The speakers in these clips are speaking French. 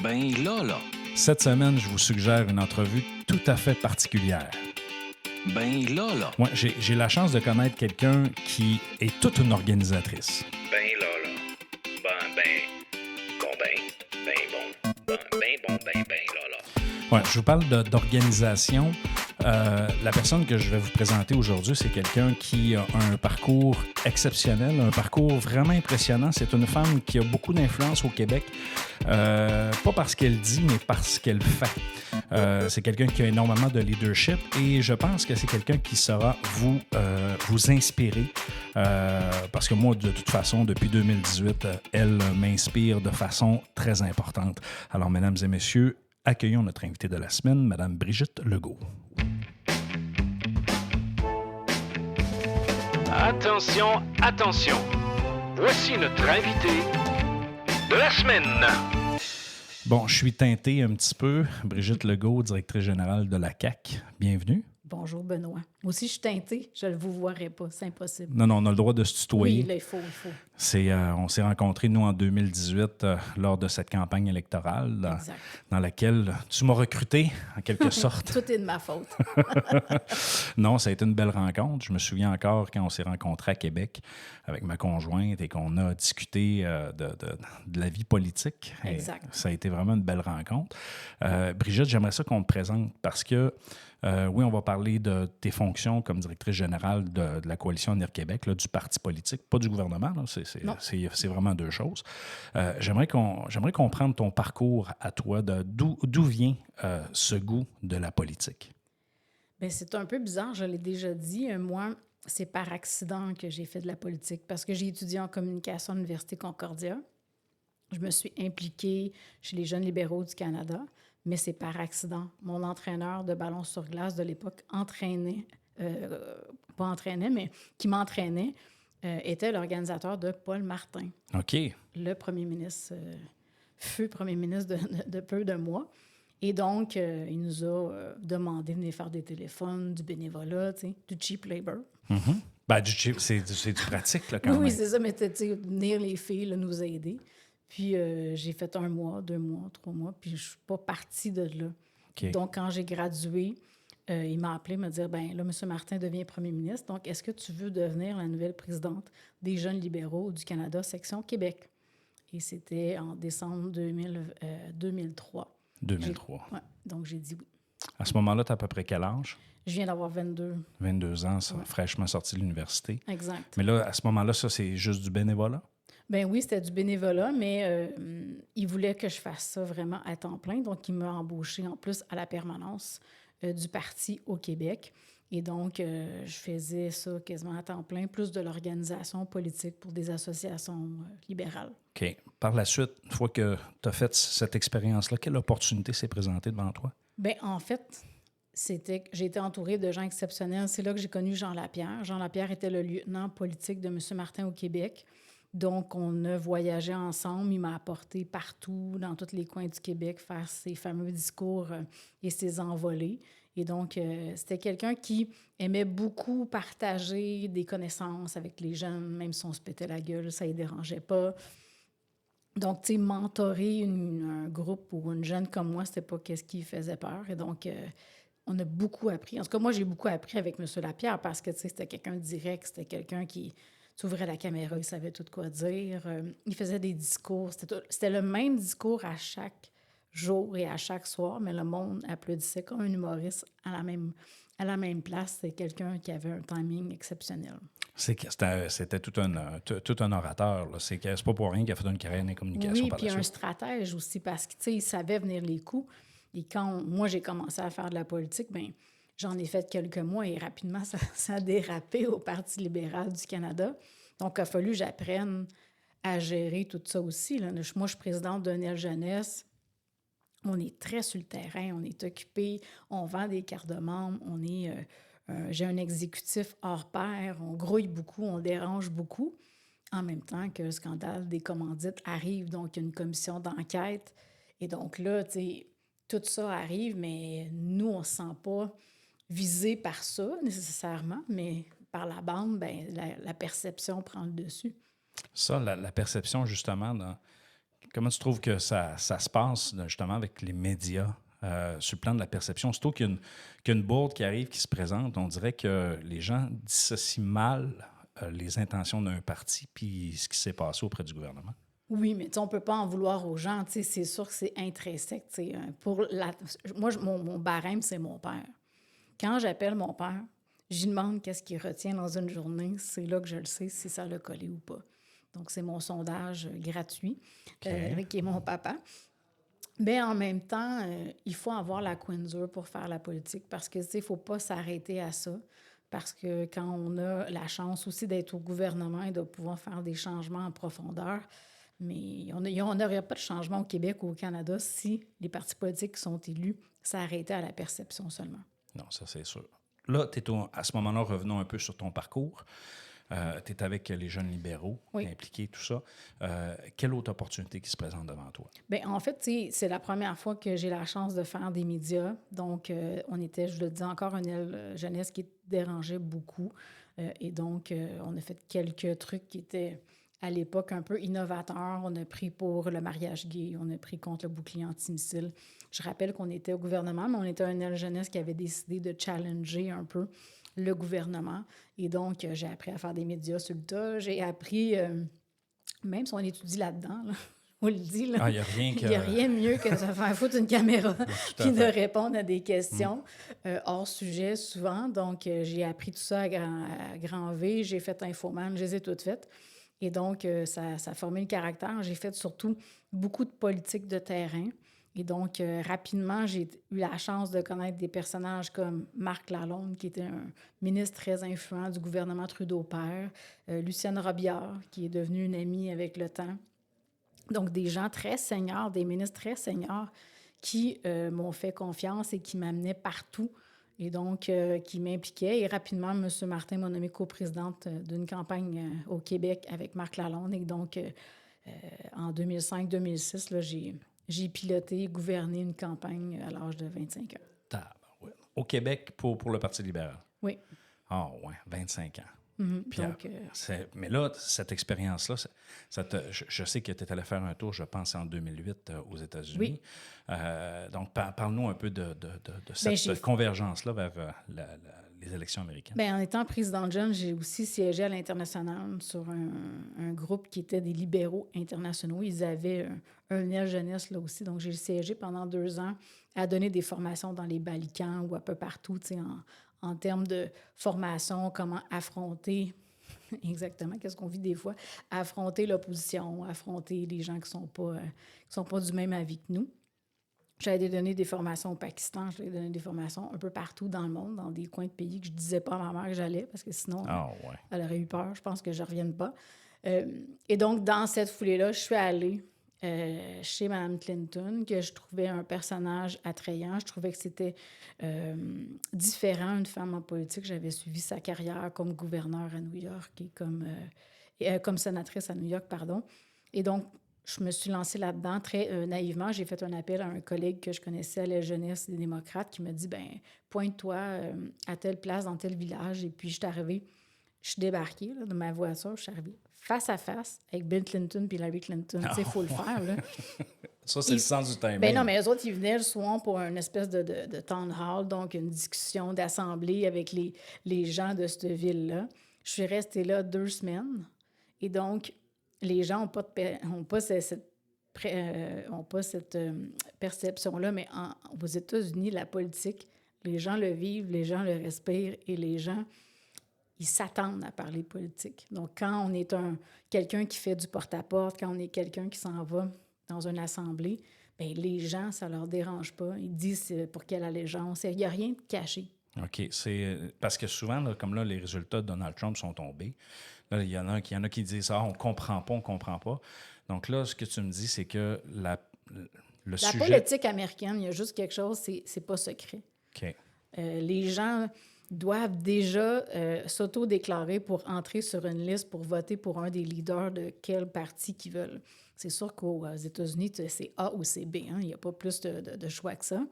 Ben là. Cette semaine, je vous suggère une entrevue tout à fait particulière. Ben là. Moi, j'ai la chance de connaître quelqu'un qui est toute une organisatrice. Ben là. Ben là. Ouais, je vous parle d'organisation. La personne que je vais vous présenter aujourd'hui, c'est quelqu'un qui a un parcours exceptionnel, un parcours vraiment impressionnant. C'est une femme qui a beaucoup d'influence au Québec, pas parce qu'elle dit, mais parce qu'elle fait. C'est quelqu'un qui a énormément de leadership et je pense que c'est quelqu'un qui saura vous inspirer parce que moi, de toute façon, depuis 2018, elle m'inspire de façon très importante. Alors, mesdames et messieurs, accueillons notre invitée de la semaine, Mme Brigitte Legault. Attention. Voici notre invité de la semaine. Bon, je suis teinté un petit peu. Brigitte Legault, directrice générale de la CAQ. Bienvenue. Bonjour, Benoît. Moi aussi, je suis teintée. Je ne vous voirais pas. C'est impossible. Non, on a le droit de se tutoyer. Oui, là, il faut. On s'est rencontrés, nous, en 2018, lors de cette campagne électorale dans laquelle tu m'as recruté, en quelque sorte. Tout est de ma faute. Non, ça a été une belle rencontre. Je me souviens encore quand on s'est rencontrés à Québec avec ma conjointe et qu'on a discuté de la vie politique. Exact. Et ça a été vraiment une belle rencontre. Brigitte, j'aimerais ça qu'on te présente parce que oui, on va parler de tes fonctions comme directrice générale de la coalition Avenir Québec, là, du parti politique, pas du gouvernement. Là, c'est vraiment deux choses. J'aimerais comprendre ton parcours à toi, d'où vient ce goût de la politique. Bien, c'est un peu bizarre, je l'ai déjà dit. Moi, c'est par accident que j'ai fait de la politique parce que j'ai étudié en communication à l'Université Concordia. Je me suis impliquée chez les Jeunes libéraux du Canada, mais c'est par accident. Mon entraîneur de ballon sur glace de l'époque qui m'entraînait, était l'organisateur de Paul Martin. OK. Le premier ministre, fut premier ministre de peu de mois. Et donc, il nous a demandé de venir faire des téléphones, du bénévolat, du cheap labor. Mm-hmm. Ben, du cheap, c'est du pratique, là, quand même. Oui, c'est ça, mais venir les filles, là, nous aider. Puis, j'ai fait 1 mois, 2 mois, 3 mois, puis je ne suis pas partie de là. Okay. Donc, quand j'ai gradué, il m'a appelé, me dire, bien là, M. Martin devient premier ministre, donc est-ce que tu veux devenir la nouvelle présidente des Jeunes libéraux du Canada, section Québec? Et c'était en décembre 2003. 2003. Ouais, donc, j'ai dit oui. À ce moment-là, tu as à peu près quel âge? Je viens d'avoir 22. 22 ans, fraîchement sorti de l'université. Exact. Mais là, à ce moment-là, ça, c'est juste du bénévolat? Ben oui, c'était du bénévolat, mais il voulait que je fasse ça vraiment à temps plein. Donc, il m'a embauché en plus à la permanence du parti au Québec. Et donc, je faisais ça quasiment à temps plein, plus de l'organisation politique pour des associations libérales. OK. Par la suite, une fois que tu as fait cette expérience-là, quelle opportunité s'est présentée devant toi? Bien, en fait, j'ai été entourée de gens exceptionnels. C'est là que j'ai connu Jean Lapierre. Jean Lapierre était le lieutenant politique de M. Martin au Québec. Donc, on a voyagé ensemble. Il m'a apporté partout, dans tous les coins du Québec, faire ses fameux discours et ses envolées. Et donc, c'était quelqu'un qui aimait beaucoup partager des connaissances avec les jeunes, même si on se pétait la gueule, ça ne les dérangeait pas. Donc, tu sais, mentorer un groupe ou une jeune comme moi, c'était pas ce qui faisait peur. Et donc, on a beaucoup appris. En tout cas, moi, j'ai beaucoup appris avec M. Lapierre parce que, tu sais, c'était quelqu'un de direct, c'était quelqu'un qui... Tu ouvrais la caméra, il savait tout quoi dire. Il faisait des discours. C'était le même discours à chaque jour et à chaque soir, mais le monde applaudissait comme un humoriste à la même place. C'est quelqu'un qui avait un timing exceptionnel. C'était tout un orateur. Là. C'est pas pour rien qu'il a fait une carrière en communication. Oui, par puis la un suite. stratège aussi, parce qu'il savait venir les coups. Et quand moi, j'ai commencé à faire de la politique, bien, j'en ai fait quelques mois et rapidement, ça a dérapé au Parti libéral du Canada. Donc, il a fallu que j'apprenne à gérer tout ça aussi. Là. Moi, je suis présidente d'un aile jeunesse. On est très sur le terrain, on est occupé, on vend des cartes de membres, j'ai un exécutif hors pair, on grouille beaucoup, on dérange beaucoup. En même temps que le scandale des commandites arrive, donc il y a une commission d'enquête. Et donc là, tu sais, tout ça arrive, mais nous, on ne se sent pas visé par ça nécessairement, mais par la bande, bien, la perception prend le dessus. Ça, la perception, justement, comment tu trouves que ça se passe, justement, avec les médias sur le plan de la perception? Surtout qu'il y a une bourde qui arrive, qui se présente, on dirait que les gens dissocient mal les intentions d'un parti puis ce qui s'est passé auprès du gouvernement. Oui, mais tu sais, on ne peut pas en vouloir aux gens. Tu sais, c'est sûr que c'est intrinsèque. Tu sais, moi, mon barème, c'est mon père. Quand j'appelle mon père, je lui demande qu'est-ce qu'il retient dans une journée. C'est là que je le sais si ça l'a collé ou pas. Donc, c'est mon sondage gratuit, qui est mon papa. Mais en même temps, il faut avoir la coin dure pour faire la politique parce que, tu sais, il ne faut pas s'arrêter à ça. Parce que quand on a la chance aussi d'être au gouvernement et de pouvoir faire des changements en profondeur, mais on n'aurait pas de changement au Québec ou au Canada si les partis politiques qui sont élus s'arrêtaient à la perception seulement. Non, ça, c'est sûr. Là, à ce moment-là, revenons un peu sur ton parcours. Tu es avec les jeunes libéraux, oui. Impliqués, tout ça. Quelle autre opportunité qui se présente devant toi? Bien, en fait, c'est la première fois que j'ai la chance de faire des médias. Donc, on était, je le dis encore, une aile jeunesse qui dérangeait beaucoup. Et donc, on a fait quelques trucs qui étaient, à l'époque, un peu innovateurs. On a pris pour le mariage gay, on a pris contre le bouclier antimissile. Je rappelle qu'on était au gouvernement, mais on était une aile jeunesse qui avait décidé de challenger un peu le gouvernement. Et donc, j'ai appris à faire des médias sur le tas. J'ai appris, même si on étudie là-dedans, là, on le dit, là, il n'y a rien il n'y a rien de mieux que de se faire foutre une caméra puis de répondre à des questions hors sujet souvent. Donc, j'ai appris tout ça à grand V. J'ai fait Infoman, je les ai toutes faites. Et donc, ça a formé le caractère. J'ai fait surtout beaucoup de politique de terrain. Et donc, rapidement, j'ai eu la chance de connaître des personnages comme Marc Lalonde, qui était un ministre très influent du gouvernement Trudeau-Père, Lucienne Robillard, qui est devenue une amie avec le temps. Donc, des gens très seniors, des ministres très seniors qui m'ont fait confiance et qui m'amenaient partout et donc qui m'impliquaient. Et rapidement, M. Martin m'a nommée coprésidente d'une campagne au Québec avec Marc Lalonde. Et donc, en 2005-2006, là, j'ai piloté et gouverné une campagne à l'âge de 25 ans. Au Québec, pour le Parti libéral? Oui. Ah, oui, 25 ans. Mm-hmm. Donc, mais là, cette expérience-là, je sais que tu es allé faire un tour, je pense, en 2008 aux États-Unis. Oui. Donc, parle-nous un peu de cette convergence-là vers les élections américaines. Bien, en étant présidente jeune, j'ai aussi siégé à l'international sur un groupe qui était des libéraux internationaux. Ils avaient un aile jeunesse là aussi. Donc, j'ai siégé pendant 2 ans à donner des formations dans les Balkans ou un peu partout, tu sais, en termes de formation, comment affronter, exactement, qu'est-ce qu'on vit des fois, affronter l'opposition, affronter les gens qui sont pas du même avis que nous. J'allais donner des formations au Pakistan, j'allais donner des formations un peu partout dans le monde, dans des coins de pays que je ne disais pas à ma mère que j'allais, parce que sinon, elle aurait eu peur. Je pense que je ne revienne pas. Et donc, dans cette foulée-là, je suis allée chez Mme Clinton, que je trouvais un personnage attrayant. Je trouvais que c'était différent, une femme en politique. J'avais suivi sa carrière comme gouverneure à New York et comme sénatrice à New York, pardon. Et donc, je me suis lancée là-dedans très naïvement. J'ai fait un appel à un collègue que je connaissais à la jeunesse des démocrates qui m'a dit, bien, pointe-toi à telle place, dans tel village. Et puis, je suis arrivée, je suis débarquée là, de ma voiture, je suis arrivée face à face avec Bill Clinton puis Larry Clinton. Tu sais, il faut le faire, là. Ça, c'est le sens du timing. Ben non, mais eux autres, ils venaient le soir pour une espèce de town hall, donc une discussion d'assemblée avec les gens de cette ville-là. Je suis restée là 2 semaines. Et donc, les gens n'ont pas cette perception-là, mais aux États-Unis, la politique, les gens le vivent, les gens le respirent et les gens, ils s'attendent à parler politique. Donc, quand on est quelqu'un qui fait du porte-à-porte, quand on est quelqu'un qui s'en va dans une assemblée, bien, les gens, ça ne leur dérange pas. Ils disent pour quelle allégeance. Il n'y a rien de caché. OK. C'est parce que souvent, là, comme là, les résultats de Donald Trump sont tombés. Là, il y en a qui disent « Ah, on ne comprend pas. » Donc là, ce que tu me dis, c'est que la politique américaine, il y a juste quelque chose, c'est pas secret. OK. Les gens doivent déjà s'auto-déclarer pour entrer sur une liste pour voter pour un des leaders de quel parti qu'ils veulent. C'est sûr qu'aux États-Unis, c'est A ou c'est B. Hein? Il n'y a pas plus de choix que ça.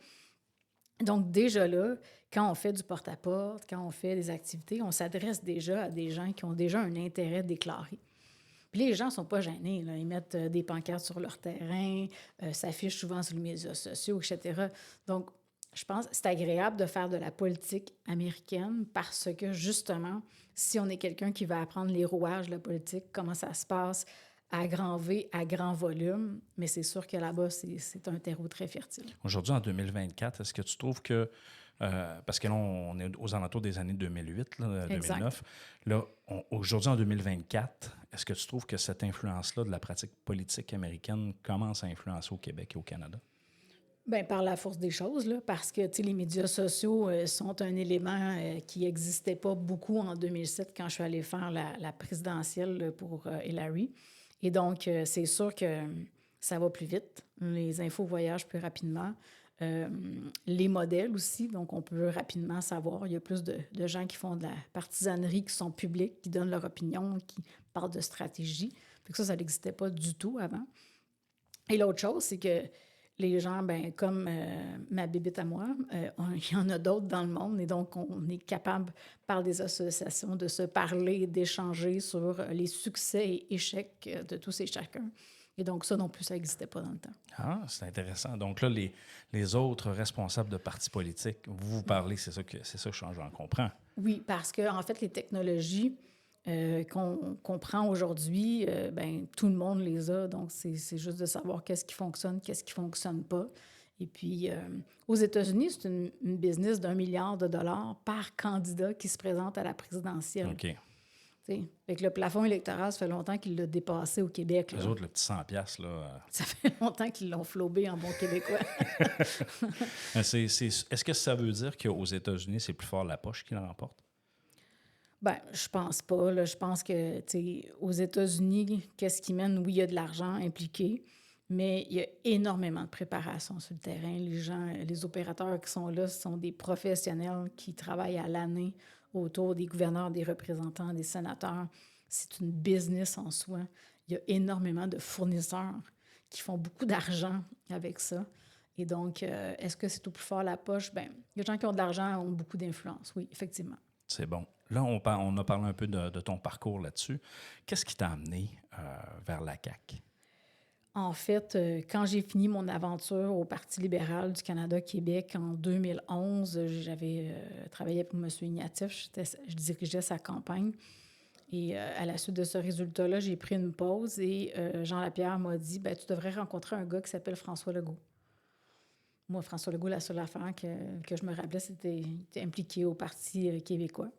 Donc, déjà là, quand on fait du porte-à-porte, quand on fait des activités, on s'adresse déjà à des gens qui ont déjà un intérêt déclaré. Puis les gens ne sont pas gênés, là. Ils mettent des pancartes sur leur terrain, s'affichent souvent sur les médias sociaux, etc. Donc, je pense que c'est agréable de faire de la politique américaine parce que, justement, si on est quelqu'un qui va apprendre les rouages de la politique, comment ça se passe à grand V, à grand volume, mais c'est sûr que là-bas, c'est un terreau très fertile. Aujourd'hui, en 2024, est-ce que tu trouves que, parce que là, on est aux alentours des années 2008, là, 2009, là, aujourd'hui, en 2024, est-ce que tu trouves que cette influence-là de la pratique politique américaine commence à influencer au Québec et au Canada? Bien, par la force des choses, là, parce que les médias sociaux sont un élément qui n'existait pas beaucoup en 2007 quand je suis allée faire la présidentielle pour Hillary. Et donc, c'est sûr que ça va plus vite. Les infos voyagent plus rapidement. Les modèles aussi, donc on peut rapidement savoir. Il y a plus de gens qui font de la partisanerie, qui sont publics, qui donnent leur opinion, qui parlent de stratégie. Fait que ça n'existait pas du tout avant. Et l'autre chose, c'est que les gens, ben, comme ma bébête à moi, il y en a d'autres dans le monde et donc on est capable, par des associations, de se parler, d'échanger sur les succès et échecs de tous et chacun. Et donc ça non plus, ça n'existait pas dans le temps. Ah, c'est intéressant. Donc là, les autres responsables de partis politiques, vous parlez, c'est ça que j'en comprends. Oui, parce que en fait, les technologies qu'on prend aujourd'hui, ben, tout le monde les a. Donc, c'est juste de savoir qu'est-ce qui fonctionne pas. Et puis, aux États-Unis, c'est une business d'1 milliard de dollars par candidat qui se présente à la présidentielle. OK. Fait que le plafond électoral, ça fait longtemps qu'il l'a dépassé au Québec. Les autres, le petit 100$, là... Ça fait longtemps qu'ils l'ont flobé en bon québécois. Est-ce que ça veut dire qu'aux États-Unis, c'est plus fort la poche qui l'emporte? Bien, je pense pas. Là. Je pense que, aux États-Unis, qu'est-ce qui mène? Oui, il y a de l'argent impliqué, mais il y a énormément de préparation sur le terrain. Les gens, les opérateurs qui sont là, ce sont des professionnels qui travaillent à l'année autour des gouverneurs, des représentants, des sénateurs. C'est une business en soi. Il y a énormément de fournisseurs qui font beaucoup d'argent avec ça. Et donc, est-ce que c'est au plus fort la poche? Bien, les gens qui ont de l'argent ont beaucoup d'influence, oui, effectivement. C'est bon. Là, on a parlé un peu de ton parcours là-dessus. Qu'est-ce qui t'a amené vers la CAQ? En fait, quand j'ai fini mon aventure au Parti libéral du Canada-Québec en 2011, j'avais travaillé pour M. Ignatif, je dirigeais sa campagne. Et à la suite de ce résultat-là, j'ai pris une pause et Jean Lapierre m'a dit « Ben, tu devrais rencontrer un gars qui s'appelle François Legault. » Moi, François Legault, la seule affaire que je me rappelais, c'était qu'il était impliqué au Parti québécois.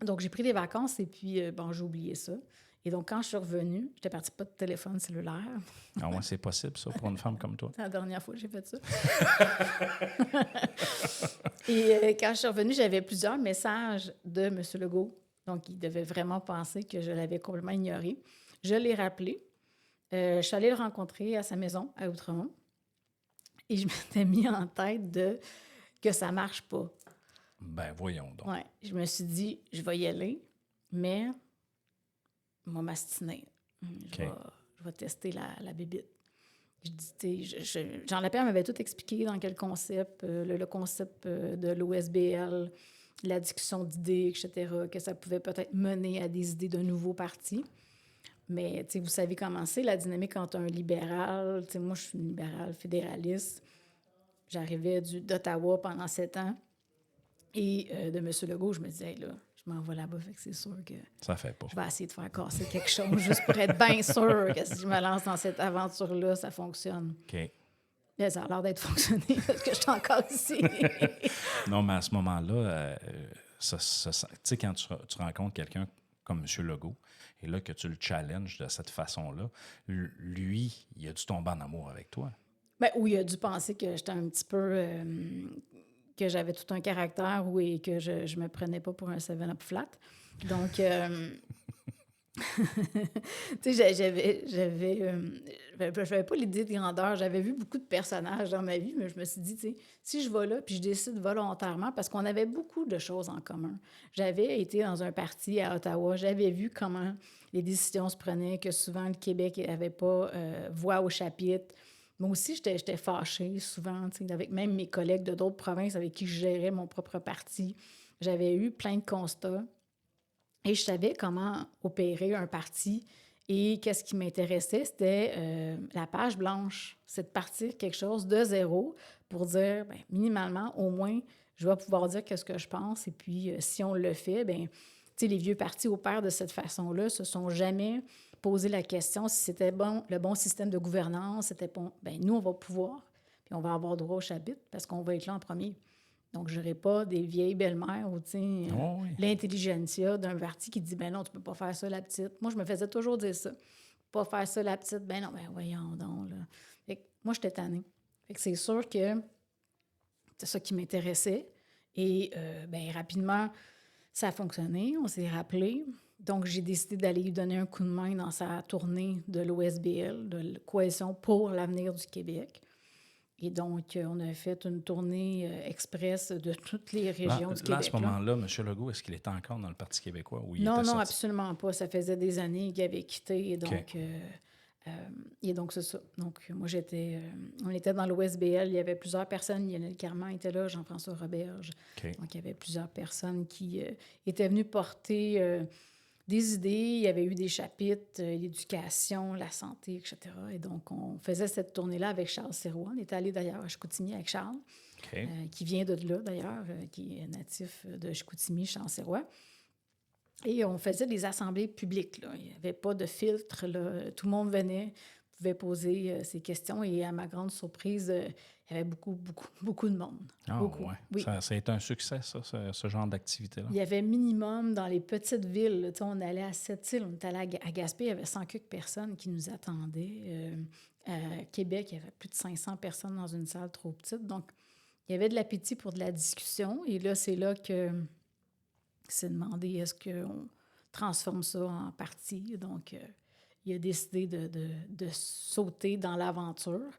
Donc, j'ai pris des vacances et puis, bon, j'ai oublié ça. Et donc, quand je suis revenue, j'étais partie pas de téléphone cellulaire. Ah ouais, c'est possible, ça, pour une femme comme toi? C'est la dernière fois que j'ai fait ça. Et quand je suis revenue, j'avais plusieurs messages de M. Legault. Donc, il devait vraiment penser que je l'avais complètement ignoré. Je l'ai rappelé. Je suis allée le rencontrer à sa maison, à Outremont. Et je m'étais mis en tête que ça marche pas. Ben, voyons donc. Ouais, je me suis dit, je vais y aller, mais je vais m'astiner. Je vais tester la bébite. Je dis, Jean Lapierre m'avait tout expliqué dans quel concept, le concept de l'OSBL, la discussion d'idées, etc., que ça pouvait peut-être mener à des idées d'un nouveau parti. Mais vous savez comment c'est, la dynamique entre un libéral, moi je suis une libérale fédéraliste, j'arrivais d'Ottawa pendant 7 ans, et de M. Legault, je me disais, hey, là, je m'en vais là-bas, fait que c'est sûr que ça fait pas. Je vais essayer de faire casser quelque chose juste pour être bien sûr que si je me lance dans cette aventure-là, ça fonctionne. OK. Là, ça a l'air d'être fonctionné parce que je suis encore ici. Non, mais à ce moment-là, tu sais, quand tu rencontres quelqu'un comme M. Legault, et là que tu le challenges de cette façon-là, lui, il a dû tomber en amour avec toi. Bien, oui, il a dû penser que j'étais un petit peu... que j'avais tout un caractère et que je me prenais pas pour un 7-up flat. Donc, tu sais, j'avais pas l'idée de grandeur. J'avais vu beaucoup de personnages dans ma vie, mais je me suis dit, tu sais, si je vais là, puis je décide volontairement, parce qu'on avait beaucoup de choses en commun. J'avais été dans un parti à Ottawa, j'avais vu comment les décisions se prenaient, que souvent le Québec n'avait pas voix au chapitre. Moi aussi, j'étais fâchée souvent, avec même mes collègues de d'autres provinces avec qui je gérais mon propre parti. J'avais eu plein de constats et je savais comment opérer un parti Et qu'est-ce qui m'intéressait, c'était la page blanche. C'est de partir quelque chose de zéro pour dire, bien, minimalement, au moins, je vais pouvoir dire qu'est-ce que je pense. Et puis, si on le fait, bien, tu sais, les vieux partis opèrent de cette façon-là, se sont jamais posé la question si c'était bon, le bon système de gouvernance, c'était bon. Bien, nous, on va pouvoir, puis on va avoir droit au chapitre parce qu'on va être là en premier. Donc, je n'aurai pas des vieilles belles-mères ou, tu sais, Oh oui. l'intelligentsia d'un parti qui dit, ben non, tu peux pas faire ça, la petite. Moi, je me faisais toujours dire ça. Pas faire ça, la petite. Ben non, ben voyons donc, là. Fait que moi, j'étais tannée. Fait que c'est sûr que c'est ça qui m'intéressait. Et, ben rapidement, ça a fonctionné. On s'est rappelé. Donc, j'ai décidé d'aller lui donner un coup de main dans sa tournée de l'OSBL, de la Coalition pour l'avenir du Québec. Et donc, on a fait une tournée express de toutes les régions du Québec. Là, à ce moment-là, M. Legault, est-ce qu'il était encore dans le Parti québécois ou il Non, était non, sorti? absolument pas. Ça faisait des années qu'il avait quitté. Et donc, c'est ça. Donc, moi, on était dans l'OSBL. Il y avait plusieurs personnes. Lionel Carman était là, Jean-François Roberge. OK. Donc, il y avait plusieurs personnes qui étaient venues porter des idées. Il y avait eu des chapitres, l'éducation, la santé, etc. Et donc, on faisait cette tournée-là avec Charles Sirois. On était allé d'ailleurs à Chicoutimi avec Charles, OK. qui vient de là d'ailleurs, qui est natif de Chicoutimi, Charles Sirois. Et on faisait des assemblées publiques, là. Il n'y avait pas de filtre, là. Tout le monde venait, pouvait poser ses questions. Et à ma grande surprise, il y avait beaucoup de monde. Ah, Beaucoup. ouais. Oui. Ça a été un succès, ça, ce genre d'activité-là. Il y avait minimum dans les petites villes. Là, tu sais, on allait à Sept-Îles, on était allé à Gaspé, il y avait 100 quelques personnes qui nous attendaient. À Québec, il y avait plus de 500 personnes dans une salle trop petite. Donc, il y avait de l'appétit pour de la discussion. Et là, c'est là que s'est demandé est-ce qu'on transforme ça en parti. Donc, il a décidé de sauter dans l'aventure.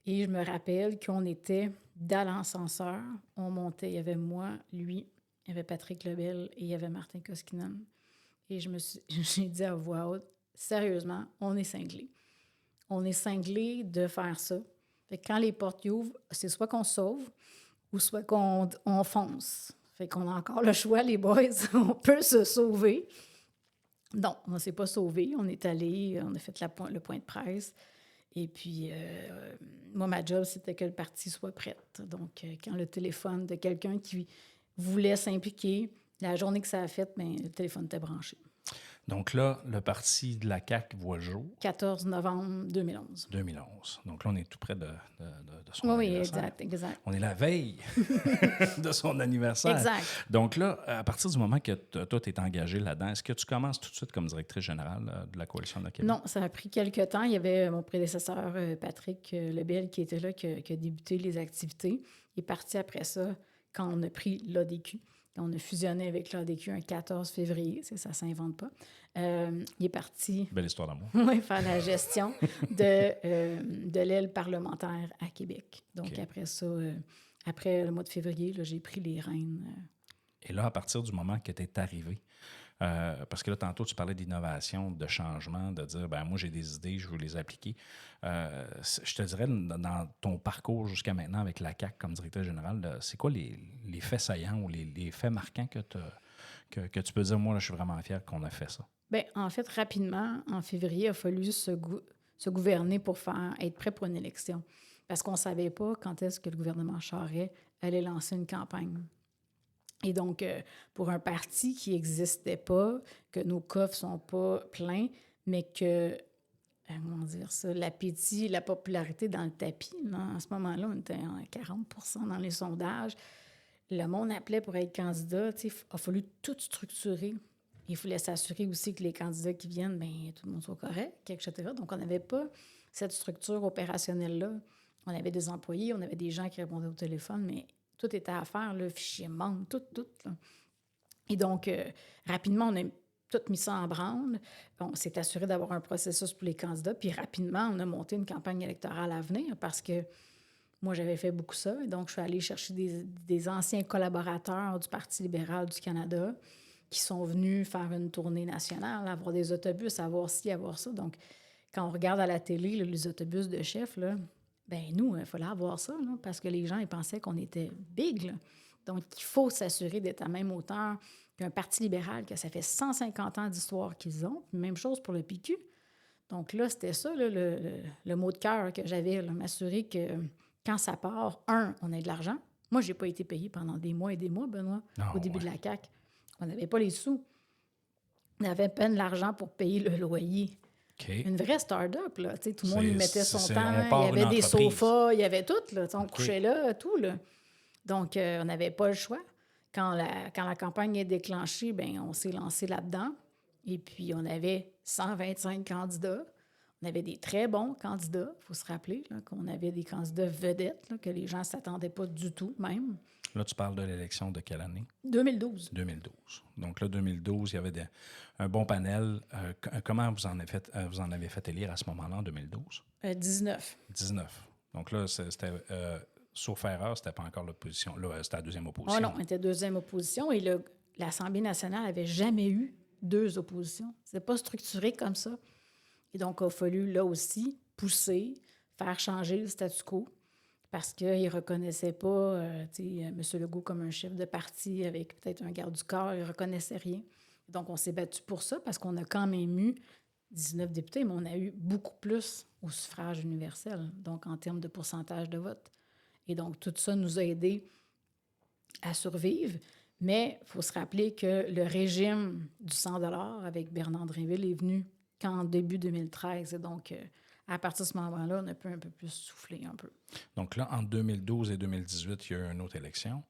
Et je me rappelle qu'on était dans l'ascenseur. On montait. Il y avait moi, lui, il y avait Patrick Lebel et il y avait Martin Koskinen. Et j'ai dit à voix haute, sérieusement, on est cinglés. On est cinglés de faire ça. Fait que quand les portes ouvrent, c'est soit qu'on sauve ou soit qu'on fonce. Fait qu'on a encore le choix, les boys. On peut se sauver. Non, on ne s'est pas sauvé. On est allé, on a fait le point de presse. Et puis, moi, ma job, c'était que le parti soit prêt. Donc, quand le téléphone de quelqu'un qui voulait s'impliquer, la journée que ça a fait, bien, le téléphone était branché. Donc là, le parti de la CAQ voit le jour. 14 novembre 2011. 2011. Donc là, on est tout près de son Oui, anniversaire. exact. On est la veille de son anniversaire. Exact. Donc là, à partir du moment que toi, tu es engagé là-dedans, est-ce que tu commences tout de suite comme directrice générale de la Coalition de Québec? Non, ça a pris quelques temps. Il y avait mon prédécesseur, Patrick Lebel, qui était là, qui a débuté les activités. Il est parti après ça quand on a pris l'ADQ. On a fusionné avec l'ADQ un 14 février, ça ne s'invente pas. Il est parti Belle histoire d'amour. faire la gestion de l'aile parlementaire à Québec. Donc, OK. après ça, après le mois de février, là, j'ai pris les rênes. Et là, à partir du moment que tu es arrivé, parce que là, tantôt, tu parlais d'innovation, de changement, de dire, ben moi, j'ai des idées, je veux les appliquer. Je te dirais, dans ton parcours jusqu'à maintenant avec la CAQ comme directeur général, c'est quoi les faits saillants ou les faits marquants que tu peux dire, moi, là, je suis vraiment fier qu'on a fait ça? Bien, en fait, rapidement, en février, il a fallu se gouverner pour être prêt pour une élection. Parce qu'on ne savait pas quand est-ce que le gouvernement Charest allait lancer une campagne. Et donc, pour un parti qui n'existait pas, que nos coffres ne sont pas pleins, mais que, comment dire ça, l'appétit, la popularité dans le tapis, là, à ce moment-là, on était à 40 % dans les sondages. Le monde appelait pour être candidat. Il a fallu tout structurer. Il fallait s'assurer aussi que les candidats qui viennent, bien, tout le monde soit correct, etc. Donc, on n'avait pas cette structure opérationnelle-là. On avait des employés, on avait des gens qui répondaient au téléphone, mais tout était à faire, le fichier membre, tout. Là. Et donc, rapidement, on a tout mis ça en branle. On s'est assuré d'avoir un processus pour les candidats. Puis rapidement, on a monté une campagne électorale à venir parce que moi, j'avais fait beaucoup ça. Et donc, je suis allée chercher des anciens collaborateurs du Parti libéral du Canada qui sont venus faire une tournée nationale, avoir des autobus, avoir ci, avoir ça. Donc, quand on regarde à la télé là, les autobus de chef, là, ben nous, il fallait avoir ça, là, parce que les gens ils pensaient qu'on était big. Là. Donc, il faut s'assurer d'être à même hauteur Puis un parti libéral, que ça fait 150 ans d'histoire qu'ils ont. Puis même chose pour le PQ. Donc là, c'était ça, là, le mot de cœur que j'avais, là, m'assurer que quand ça part, on ait de l'argent. Moi, je n'ai pas été payé pendant des mois et des mois, Benoît, au début de la CAQ. On n'avait pas les sous. On avait à peine l'argent pour payer le loyer. OK. Une vraie start-up, là. Tu sais, tout le monde y mettait son on temps. Il y part avait une des entreprise. sofas, il y avait tout, là. Tu sais, on couchait là, tout, là. Donc, on n'avait pas le choix. Quand la campagne est déclenchée, bien, on s'est lancé là-dedans. Et puis, on avait 125 candidats. On avait des très bons candidats. Il faut se rappeler là, qu'on avait des candidats vedettes, là, que les gens ne s'attendaient pas du tout, même. Là, tu parles de l'élection de quelle année? 2012. 2012. Donc là, 2012, il y avait un bon panel. Comment vous en avez fait élire à ce moment-là, en 2012? 19. 19. Donc là, c'était, sauf erreur, c'était pas encore l'opposition. Là, c'était la deuxième opposition. Oh non, on était deuxième opposition et l'Assemblée nationale n'avait jamais eu 2 oppositions. C'était pas structuré comme ça. Et donc, il a fallu, là aussi, pousser, faire changer le statu quo parce qu'il ne reconnaissait pas M. Legault comme un chef de parti avec peut-être un garde du corps. Il ne reconnaissait rien. Donc, on s'est battu pour ça parce qu'on a quand même eu 19 députés, mais on a eu beaucoup plus au suffrage universel, donc en termes de pourcentage de vote. Et donc, tout ça nous a aidés à survivre. Mais il faut se rappeler que le régime du 100 $ avec Bernard Drinville est venu qu'en début 2013. Et donc, à partir de ce moment-là, on a pu un peu plus souffler un peu. Donc là, entre 2012 et 2018, il y a eu une autre élection.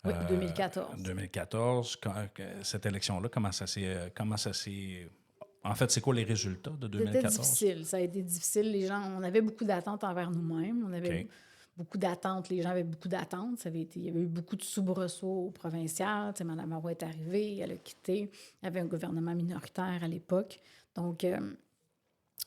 Oui, 2014. 2014. Cette élection-là, comment ça s'est... En fait, c'est quoi les résultats de 2014? C'était difficile. Ça a été difficile. Les gens, on avait beaucoup d'attentes envers nous-mêmes. On avait beaucoup d'attentes. Les gens avaient beaucoup d'attentes. Il y avait eu beaucoup de soubresauts au provincial. Tu sais, Mme Marois est arrivée, elle a quitté. Il y avait un gouvernement minoritaire à l'époque. Donc,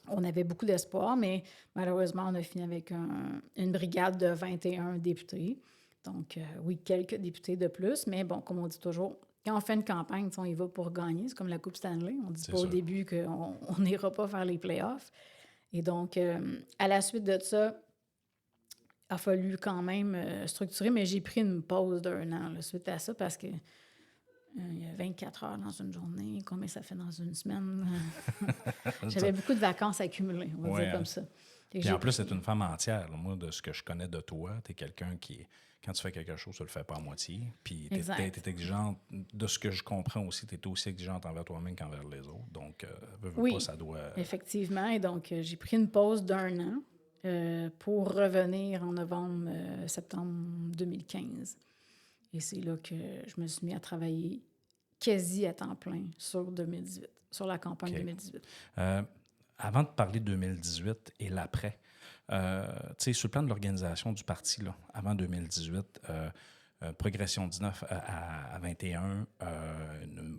on avait beaucoup d'espoir, mais malheureusement, on a fini avec une brigade de 21 députés. Donc, oui, quelques députés de plus, mais bon, comme on dit toujours, quand on fait une campagne, on y va pour gagner. C'est comme la Coupe Stanley. On ne dit pas au début qu'on n'ira pas faire les playoffs. Et donc, à la suite de ça, il a fallu quand même structurer, mais j'ai pris une pause d'1 an là, suite à ça parce que il y a 24 heures dans une journée. Combien ça fait dans une semaine? J'avais beaucoup de vacances accumulées, on va dire comme ça. Puis en plus, c'est une femme entière. Là. Moi, de ce que je connais de toi, tu es quelqu'un qui, quand tu fais quelque chose, tu le fais pas à moitié. Puis tu es exigeante. De ce que je comprends aussi, tu es aussi exigeante envers toi-même qu'envers les autres. Donc, oui, pas, ça doit... effectivement. Et donc, j'ai pris une pause d'1 an pour revenir en septembre 2015. Et c'est là que je me suis mis à travailler quasi à temps plein sur 2018, sur la campagne 2018. Avant de parler de 2018 et l'après, tu sais, sur le plan de l'organisation du parti, là, avant 2018, progression 19 à 21, tu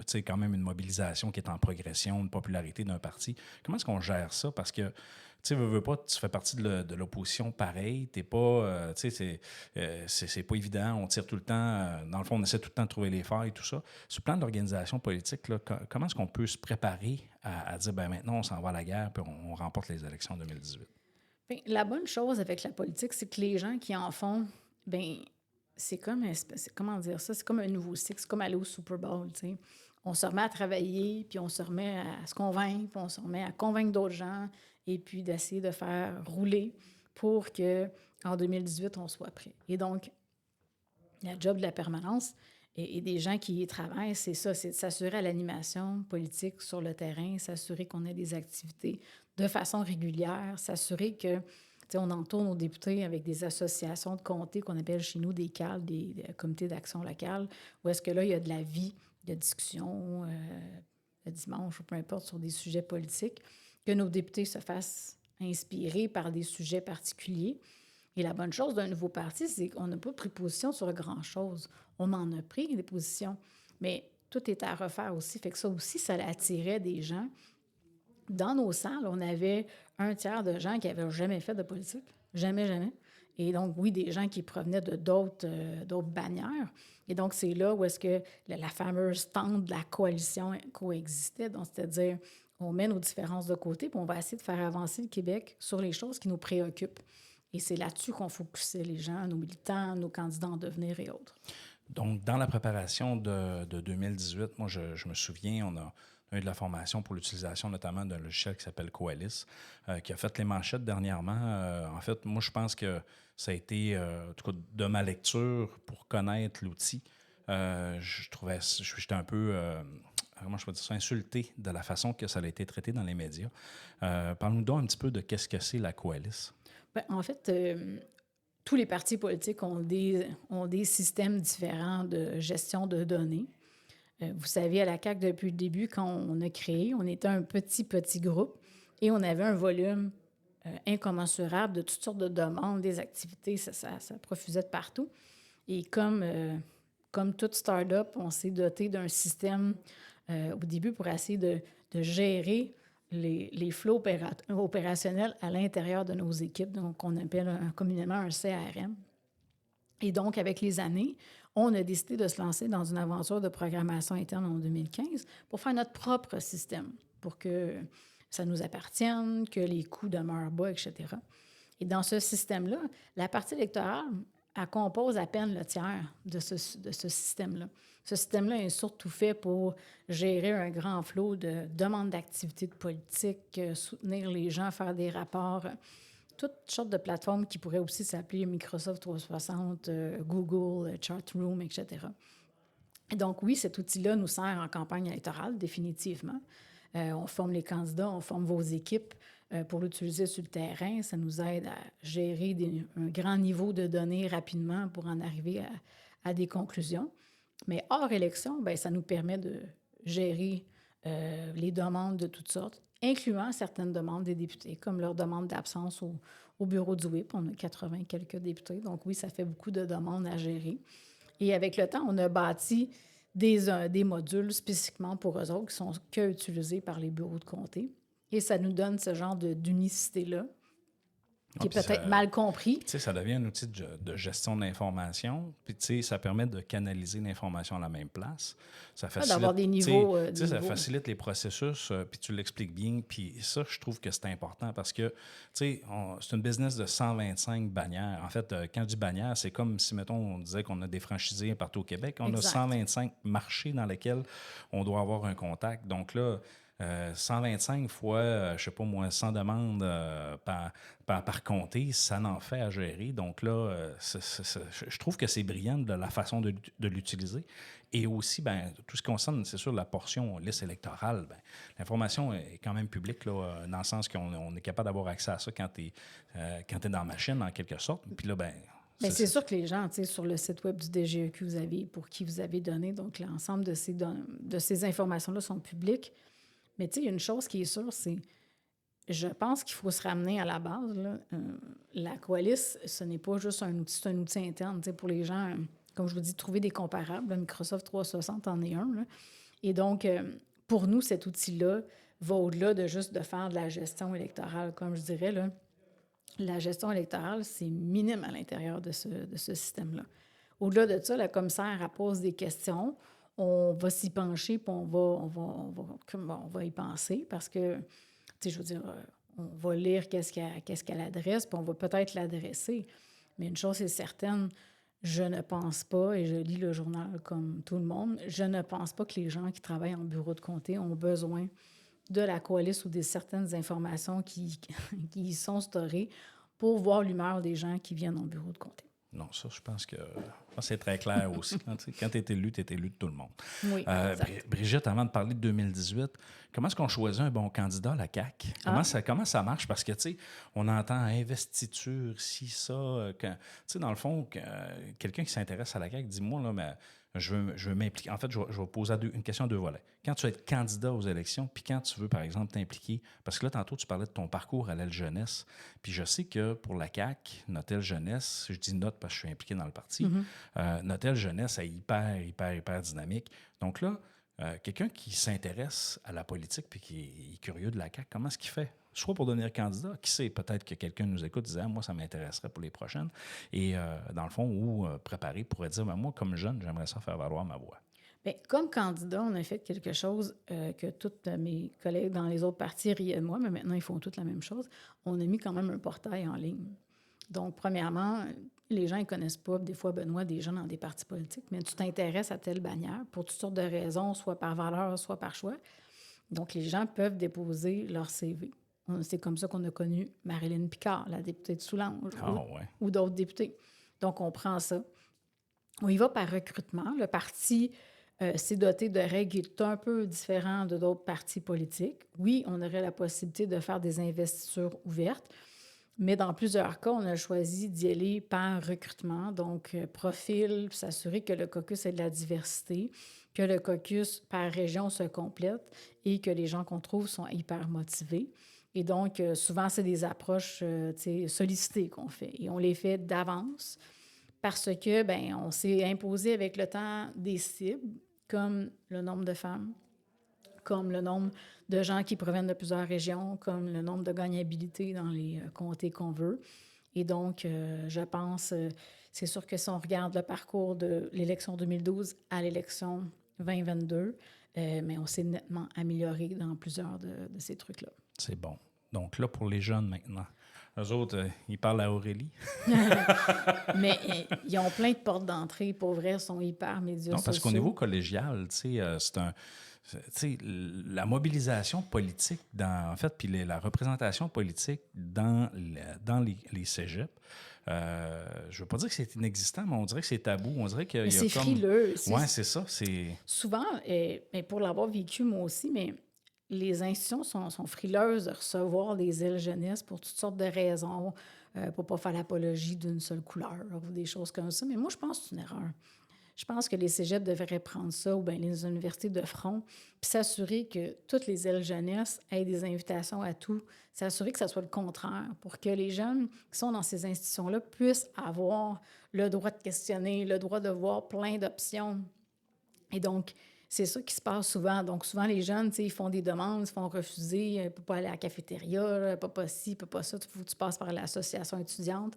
sais, quand même une mobilisation qui est en progression, une popularité d'un parti. Comment est-ce qu'on gère ça? Parce que, tu sais, veux pas, tu fais partie de l'opposition pareil, t'es pas, tu sais, c'est pas évident, on tire tout le temps, dans le fond, on essaie tout le temps de trouver les failles, tout ça. Sur le plan de l'organisation politique, là, comment est-ce qu'on peut se préparer à dire, ben maintenant, on s'en va à la guerre, puis on remporte les élections en 2018? Bien, la bonne chose avec la politique, c'est que les gens qui en font, bien, c'est comme, comment dire ça, c'est comme un nouveau cycle, c'est comme aller au Super Bowl, tu sais. On se remet à travailler, puis on se remet à se convaincre, puis on se remet à convaincre d'autres gens, et puis d'essayer de faire rouler pour qu'en 2018, on soit prêt. Et donc, la job de la permanence et des gens qui y travaillent, c'est ça, c'est de s'assurer à l'animation politique sur le terrain, s'assurer qu'on ait des activités de façon régulière, s'assurer que on entoure nos députés avec des associations de comtés qu'on appelle chez nous des CAL, des comités d'action locale, où est-ce que là, il y a de la vie, de discussion le dimanche ou peu importe sur des sujets politiques, que nos députés se fassent inspirer par des sujets particuliers. Et la bonne chose d'un nouveau parti, c'est qu'on n'a pas pris position sur grand-chose. On en a pris des positions, mais tout est à refaire aussi. Fait que ça aussi, ça attirait des gens. Dans nos salles, on avait 1/3 de gens qui n'avaient jamais fait de politique. Jamais, jamais. Et donc, oui, des gens qui provenaient de d'autres bannières. Et donc, c'est là où est-ce que la fameuse tente de la coalition coexistait. Donc, c'est-à-dire, on met nos différences de côté, puis on va essayer de faire avancer le Québec sur les choses qui nous préoccupent. Et c'est là-dessus qu'on focusait les gens, nos militants, nos candidats en devenir et autres. Donc, dans la préparation de 2018, moi, je me souviens, on a eu de la formation pour l'utilisation notamment d'un logiciel qui s'appelle Coalis, qui a fait les manchettes dernièrement. En fait, moi, je pense que ça a été, en tout cas, de ma lecture pour connaître l'outil. J'étais un peu, comment je peux dire ça, insulté de la façon que ça a été traité dans les médias. Parle-nous donc un petit peu de qu'est-ce que c'est la Coalis. Ben, en fait, tous les partis politiques ont des systèmes différents de gestion de données. Vous savez, à la CAQ, depuis le début, quand on a créé, on était un petit groupe et on avait un volume incommensurable de toutes sortes de demandes, des activités, ça profusait de partout. Et comme toute start-up, on s'est doté d'un système au début pour essayer de gérer les flots opérationnels à l'intérieur de nos équipes, donc on appelle communément un CRM. Et donc, avec les années, on a décidé de se lancer dans une aventure de programmation interne en 2015 pour faire notre propre système, pour que ça nous appartienne, que les coûts demeurent bas, etc. Et dans ce système-là, la partie électorale, elle compose à peine le tiers de ce système-là. Ce système-là est surtout fait pour gérer un grand flot de demandes d'activités de politique, soutenir les gens, faire des rapports, toutes sortes de plateformes qui pourraient aussi s'appeler Microsoft 360, Google, Chartroom, etc. Et donc, oui, cet outil-là nous sert en campagne électorale, définitivement. On forme les candidats, on forme vos équipes pour l'utiliser sur le terrain. Ça nous aide à gérer un grand niveau de données rapidement pour en arriver à des conclusions. Mais hors élection, bien, ça nous permet de gérer les demandes de toutes sortes, incluant certaines demandes des députés, comme leur demande d'absence au bureau du WIP. On a 80 quelques députés, donc oui, ça fait beaucoup de demandes à gérer. Et avec le temps, on a bâti des modules spécifiquement pour eux autres qui sont utilisés par les bureaux de comté. Et ça nous donne ce genre d'unicité-là, qui est peut-être mal compris. Tu sais, ça devient un outil de gestion de l'information. Puis, tu sais, ça permet de canaliser l'information à la même place. Ça facilite, d'avoir des niveaux. Ça facilite les processus, puis tu l'expliques bien. Puis ça, je trouve que c'est important parce que, tu sais, c'est une business de 125 bannières. En fait, quand je dis bannières, c'est comme si, mettons, on disait qu'on a des franchisés partout au Québec. On a 125 marchés dans lesquels on doit avoir un contact. Donc là, 125 fois, je sais pas moi, 100 demandes par comté, ça n'en fait à gérer. Donc là, je trouve que c'est brillant de la façon de l'utiliser. Et aussi, ben, tout ce qui concerne, c'est sûr, la portion liste électorale, ben, l'information est quand même publique, là, dans le sens qu'on est capable d'avoir accès à ça quand tu es dans la machine, en quelque sorte. Puis là, ben, c'est sûr que les gens, tu sais, sur le site web du DGEQ, pour qui vous avez donné, donc l'ensemble de ces informations-là sont publiques. Mais tu sais, il y a une chose qui est sûre, c'est, je pense qu'il faut se ramener à la base. Là. La Coalis, ce n'est pas juste un outil, c'est un outil interne. Tu sais, pour les gens, comme je vous dis, trouver des comparables. Là, Microsoft 360 en est un. Là. Et donc, pour nous, cet outil-là va au-delà de juste de faire de la gestion électorale. Comme je dirais, là, la gestion électorale, c'est minime à l'intérieur de ce système-là. Au-delà de ça, la commissaire, elle pose des questions. On va s'y pencher, puis on va y penser parce que, tu sais, je veux dire, on va lire qu'est-ce qu'elle adresse, puis on va peut-être l'adresser. Mais une chose est certaine, je ne pense pas, et je lis le journal comme tout le monde, je ne pense pas que les gens qui travaillent en bureau de comté ont besoin de la Coalis ou de certaines informations qui y sont storées pour voir l'humeur des gens qui viennent en bureau de comté. Non, ça, je pense que c'est très clair aussi. Quand tu es élu de tout le monde. Oui, Brigitte, avant de parler de 2018, comment est-ce qu'on choisit un bon candidat à la CAQ? Comment ça marche? Parce que, tu sais, on entend investiture, ci, ça. Tu sais, dans le fond, quelqu'un qui s'intéresse à la CAQ dit, moi, là, mais je veux m'impliquer. En fait, je vais poser une question à deux volets. Quand tu veux être candidat aux élections, puis quand tu veux, par exemple, t'impliquer, parce que là, tantôt, tu parlais de ton parcours à l'aile jeunesse, puis je sais que pour la CAQ, notre aile jeunesse, je dis notre parce que je suis impliqué dans le parti, notre aile jeunesse est hyper dynamique. Donc là, quelqu'un qui s'intéresse à la politique puis qui est curieux de la CAQ, comment est-ce qu'il fait? Soit pour devenir candidat, qui sait, peut-être que quelqu'un nous écoute disant, moi, ça m'intéresserait pour les prochaines. Et dans le fond, ou préparé pourrait dire, moi, comme jeune, j'aimerais ça faire valoir ma voix. Bien, comme candidat, on a fait quelque chose que tous mes collègues dans les autres partis riaient de moi, mais maintenant, ils font tous la même chose. On a mis quand même un portail en ligne. Donc, premièrement, les gens ne connaissent pas, des fois, Benoît, des gens dans des partis politiques, mais tu t'intéresses à telle bannière pour toutes sortes de raisons, soit par valeur, soit par choix. Donc, les gens peuvent déposer leur CV. C'est comme ça qu'on a connu Marilyn Picard, la députée de Soulanges, ou d'autres députés. Donc, on prend ça. On y va par recrutement. Le parti s'est doté de règles qui sont un peu différentes de d'autres partis politiques. Oui, on aurait la possibilité de faire des investitures ouvertes, mais dans plusieurs cas, on a choisi d'y aller par recrutement, donc profil, s'assurer que le caucus ait de la diversité, que le caucus par région se complète et que les gens qu'on trouve sont hyper motivés. Et donc, souvent, c'est des approches sollicitées qu'on fait. Et on les fait d'avance parce que, bien, on s'est imposé avec le temps des cibles, comme le nombre de femmes, comme le nombre de gens qui proviennent de plusieurs régions, comme le nombre de gagnabilité dans les comtés qu'on veut. Et donc, je pense, c'est sûr que si on regarde le parcours de l'élection 2012 à l'élection 2022, mais on s'est nettement amélioré dans plusieurs de ces trucs-là. C'est bon. Donc là, pour les jeunes maintenant, eux autres, ils parlent à Aurélie. Mais ils ont plein de portes d'entrée. Pour vrai, ils sont hyper médias Non, parce qu'au sociaux. niveau collégial, tu sais, c'est un... Tu sais, la mobilisation politique, en fait, puis la représentation politique dans les cégeps, je ne veux pas dire que c'est inexistant, mais on dirait que c'est tabou. On dirait qu'il y a c'est comme... frileux. Oui, c'est ça. Souvent, mais pour l'avoir vécu moi aussi, mais les institutions sont frileuses de recevoir des ailes jeunesse pour toutes sortes de raisons, pour ne pas faire l'apologie d'une seule couleur ou des choses comme ça. Mais moi, je pense que c'est une erreur. Je pense que les cégeps devraient prendre ça, ou bien les universités de front, puis s'assurer que toutes les ailes jeunesse aient des invitations à tout, s'assurer que ça soit le contraire, pour que les jeunes qui sont dans ces institutions-là puissent avoir le droit de questionner, le droit de voir plein d'options. Et donc, c'est ça qui se passe souvent. Donc, souvent, les jeunes, ils font des demandes, ils se font refuser, ils ne peuvent pas aller à la cafétéria, pas ci, pas ça, il faut que tu passes par l'association étudiante.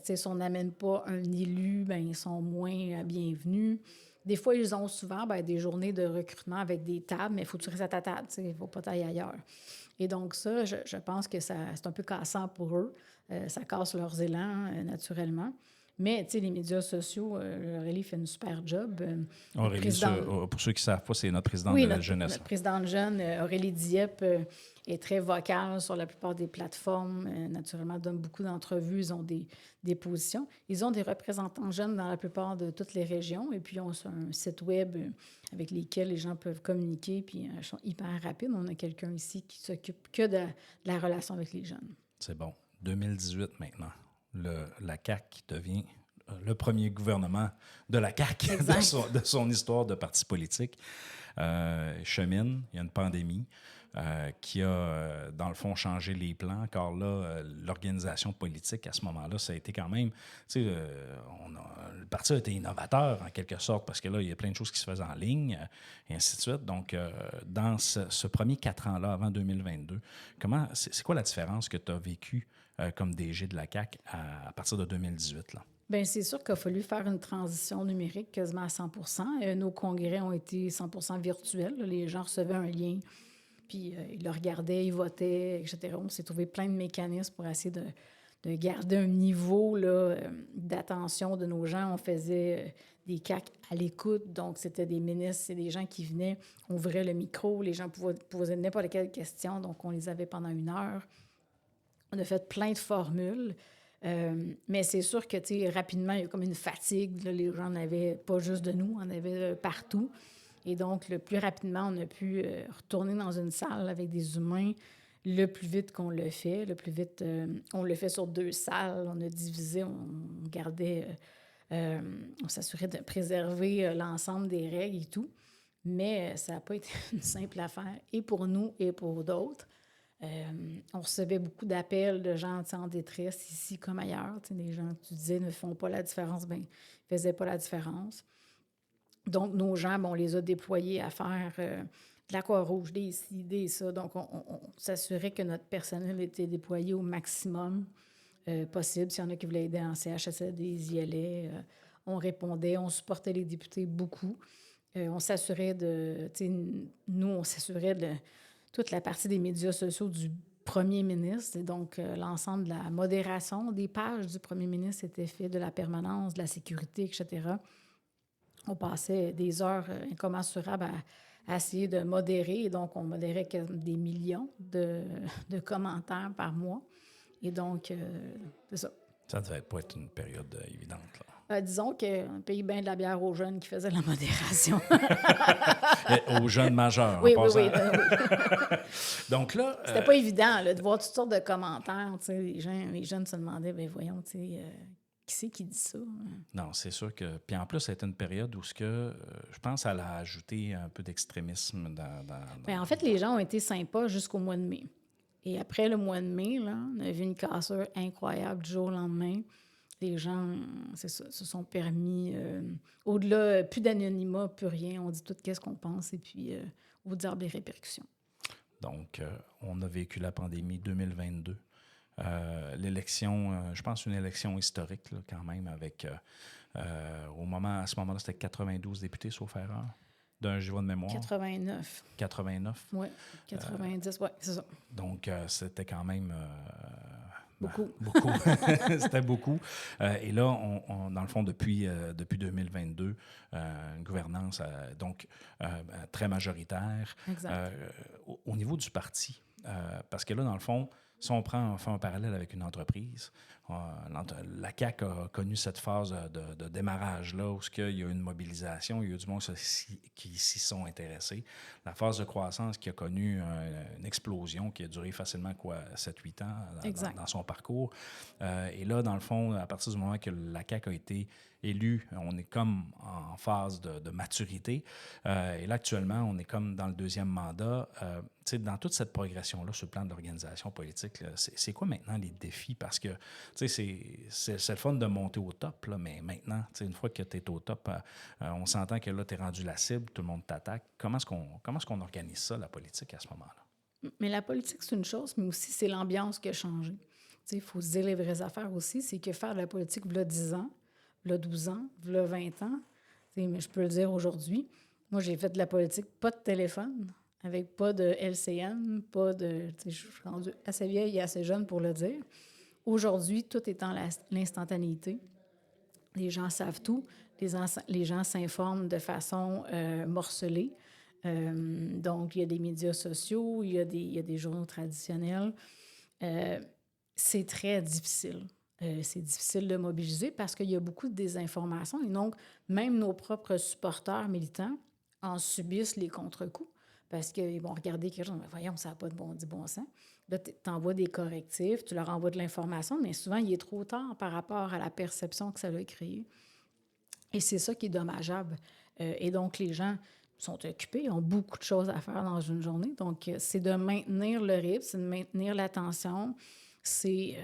Si on n'amène pas un élu, ben, ils sont moins bienvenus. Des fois, ils ont souvent des journées de recrutement avec des tables, mais il faut que tu restes à ta table, il ne faut pas t'aller ailleurs. Et donc ça, je pense que c'est un peu cassant pour eux. Ça casse leurs élans naturellement. Mais, tu sais, les médias sociaux, Aurélie fait une super job. Aurélie, pour ceux qui ne savent pas, c'est notre présidente de la jeunesse. Notre présidente jeune, Aurélie Dieppe, est très vocale sur la plupart des plateformes. Naturellement, donne beaucoup d'entrevues. Ils ont des positions. Ils ont des représentants jeunes dans la plupart de toutes les régions. Et puis, on a un site web avec lesquels les gens peuvent communiquer. Puis, ils sont hyper rapides. On a quelqu'un ici qui s'occupe que de la relation avec les jeunes. C'est bon. 2018 maintenant. La CAQ qui devient le gouvernement de la CAQ de son histoire de parti politique. Chemine, il y a une pandémie qui a, dans le fond, changé les plans. Car là, l'organisation politique, à ce moment-là, ça a été quand même... Tu sais, le parti a été innovateur, en quelque sorte, parce que là, il y a plein de choses qui se faisaient en ligne, et ainsi de suite. Donc, dans ce premier 4 ans-là, avant 2022, c'est quoi la différence que tu as vécue comme DG de la CAQ à partir de 2018, là? Bien, c'est sûr qu'il a fallu faire une transition numérique quasiment à 100%. Nos congrès ont été 100% virtuels. Les gens recevaient un lien, puis ils le regardaient, ils votaient, etc. On s'est trouvé plein de mécanismes pour essayer de garder un niveau là, d'attention de nos gens. On faisait des CAQ à l'écoute, donc c'était des ministres, c'est des gens qui venaient, on ouvrait le micro, les gens pouvaient poser n'importe quelle question, donc on les avait pendant 1 heure. On a fait plein de formules. Mais c'est sûr que, tu sais, rapidement, il y a comme une fatigue. Là, les gens n'en avaient pas juste de nous, on en avait partout. Et donc, le plus rapidement, on a pu retourner dans une salle avec des humains le plus vite qu'on le fait. Le plus vite, on le fait sur 2 salles. On a divisé, on gardait, on s'assurait de préserver l'ensemble des règles et tout. Mais ça n'a pas été une simple affaire, et pour nous et pour d'autres. On recevait beaucoup d'appels de gens en détresse, ici comme ailleurs. Des gens, tu disais, ne font pas la différence. Bien, ils ne faisaient pas la différence. Donc, nos gens, on les a déployés à faire de la Croix-Rouge, des ci, des ça. Donc, on s'assurait que notre personnel était déployé au maximum possible. S'il y en a qui voulaient aider en CHSLD, ils y allaient. On répondait, on supportait les députés beaucoup. On s'assurait on s'assurait de toute la partie des médias sociaux du premier ministre. Et donc, l'ensemble de la modération des pages du premier ministre était fait, de la permanence, de la sécurité, etc. On passait des heures incommensurables à essayer de modérer. Et donc, on modérait des millions de commentaires par mois. Et donc, c'est ça. Ça devait pas être une période évidente, là. Disons qu'on paye bien de la bière aux jeunes qui faisaient la modération. Aux jeunes majeurs, Oui, en oui, passant. oui. Donc là... C'était pas évident là, de voir toutes sortes de commentaires. Tu sais, les jeunes se demandaient, bien voyons, tu sais, qui c'est qui dit ça? Non, c'est sûr que... Puis en plus, c'était une période où je pense qu'elle a ajouté un peu d'extrémisme dans... Bien, en fait, les gens ont été sympas jusqu'au mois de mai. Et après le mois de mai, là, on a vu une cassure incroyable du jour au lendemain. Les gens, c'est ça, se sont permis, au-delà, plus d'anonymat, plus rien. On dit tout qu'est-ce qu'on pense et puis au diable les répercussions. Donc, on a vécu la pandémie 2022. L'élection, je pense une élection historique, là, quand même, avec, à ce moment-là, c'était 92 députés, sauf erreur, d'un jour de mémoire. 89. 89. Oui, 90, oui, c'est ça. Donc, c'était quand même... Beaucoup. Beaucoup. C'était beaucoup. Et là, dans le fond, depuis 2022, une gouvernance donc très majoritaire. Exact. Au niveau du parti, parce que là, dans le fond, si on fait un parallèle avec une entreprise, la CAQ a connu cette phase de démarrage-là où il y a eu une mobilisation, il y a eu du monde qui s'y sont intéressés. La phase de croissance qui a connu une explosion qui a duré facilement 7-8 ans dans son parcours. Et là, dans le fond, à partir du moment que la CAQ a été élue, on est comme en phase de maturité. Et là, actuellement, on est comme dans le deuxième mandat. Dans toute cette progression-là, sur le plan de l'organisation politique, là, c'est quoi maintenant les défis? Parce que c'est le fun de monter au top, là, mais maintenant, une fois que tu es au top, on s'entend que là, tu es rendu la cible, tout le monde t'attaque. Comment est-ce qu'on organise ça, la politique, à ce moment-là? Mais la politique, c'est une chose, mais aussi, c'est l'ambiance qui a changé. Il faut se dire les vraies affaires aussi. C'est que faire de la politique, il y a 10 ans, il y a 12 ans, il y a 20 ans, mais je peux le dire aujourd'hui. Moi, j'ai fait de la politique, pas de téléphone, avec pas de LCN, pas de... Je suis rendue assez vieille et assez jeune pour le dire. Aujourd'hui, tout est en l'instantanéité. Les gens savent tout. Les gens s'informent de façon morcelée. Donc, il y a des médias sociaux, il y a des journaux traditionnels. C'est très difficile. C'est difficile de mobiliser parce qu'il y a beaucoup de désinformation. Et donc, même nos propres supporters militants en subissent les contre-coups parce qu'ils vont regarder quelque chose. Voyons, ça n'a pas de bon sens. Là, tu envoies des correctifs, tu leur envoies de l'information, mais souvent, il est trop tard par rapport à la perception que ça va créer. Et c'est ça qui est dommageable. Et donc, les gens sont occupés, ont beaucoup de choses à faire dans une journée. Donc, c'est de maintenir le rythme, c'est de maintenir l'attention, c'est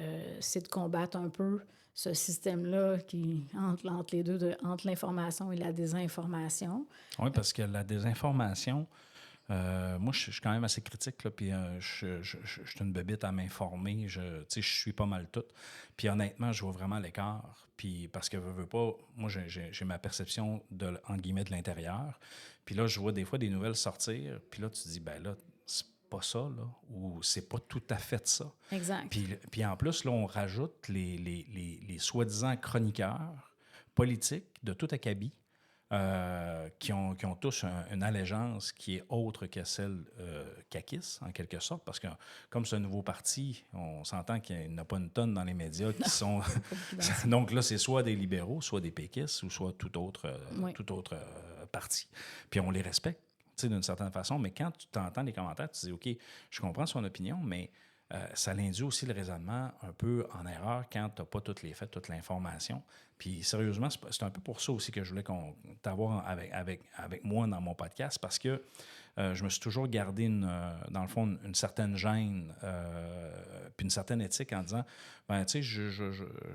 de combattre un peu ce système-là qui entre les deux, entre l'information et la désinformation. Oui, parce que la désinformation... moi, je suis quand même assez critique, là, puis je suis une bébite à m'informer. Je suis pas mal tout. Puis honnêtement, je vois vraiment l'écart. Puis parce que, veux pas, moi, j'ai ma perception, entre guillemets, de l'intérieur. Puis là, je vois des fois des nouvelles sortir. Puis là, tu te dis, ben là, c'est pas ça, là, ou c'est pas tout à fait ça. Exact. Puis en plus, là, on rajoute les soi-disant chroniqueurs politiques de tout acabit. Qui ont tous une allégeance qui est autre que celle caquiste, en quelque sorte, parce que comme c'est un nouveau parti, on s'entend qu'il n'y en a pas une tonne dans les médias qui sont... Donc là, c'est soit des libéraux, soit des péquistes, ou soit tout autre parti. Puis on les respecte, d'une certaine façon, mais quand tu t'entends les commentaires, tu te dis, OK, je comprends son opinion, mais... ça induit aussi le raisonnement un peu en erreur quand tu n'as pas tous les faits, toute l'information. Puis sérieusement, c'est un peu pour ça aussi que je voulais t'avoir avec moi dans mon podcast, parce que je me suis toujours gardé, dans le fond, une certaine gêne puis une certaine éthique en disant, ben tu sais,